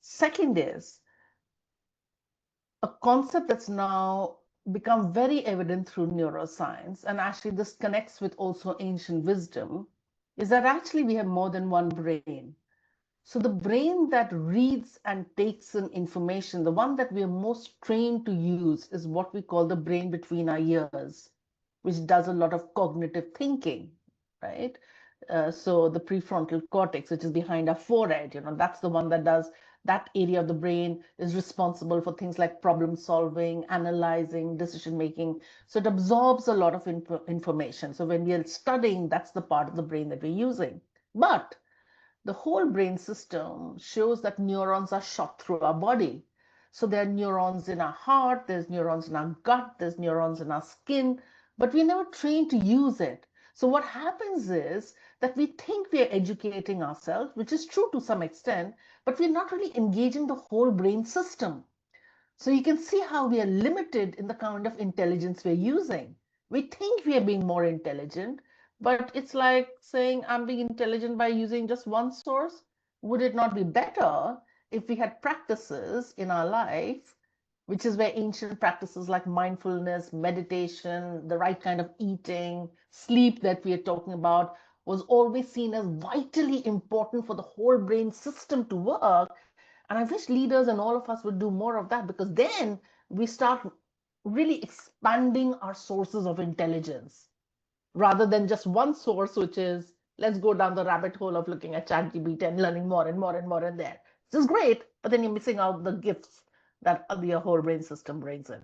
Second is a concept that's now become very evident through neuroscience, and actually this connects with also ancient wisdom, is that actually we have more than one brain. So the brain that reads and takes in information, the one that we are most trained to use, is what we call the brain between our ears, which does a lot of cognitive thinking, right? So the prefrontal cortex, which is behind our forehead, that's the one that does that area of the brain is responsible for things like problem solving, analyzing, decision making. So it absorbs a lot of information. So when we are studying, that's the part of the brain that we're using. But the whole brain system shows that neurons are shot through our body. So there are neurons in our heart, there's neurons in our gut, there's neurons in our skin, but we're never trained to use it. So what happens is that we think we are educating ourselves, which is true to some extent, but we're not really engaging the whole brain system. So you can see how we are limited in the kind of intelligence we're using. We think we are being more intelligent, but it's like saying I'm being intelligent by using just one source. Would it not be better if we had practices in our life, which is where ancient practices like mindfulness, meditation, the right kind of eating, sleep that we are talking about, was always seen as vitally important for the whole brain system to work. And I wish leaders and all of us would do more of that, because then we start really expanding our sources of intelligence rather than just one source, which is let's go down the rabbit hole of looking at ChatGPT and learning more and more and more in there. This is great, but then you're missing out the gifts that your whole brain system brings in.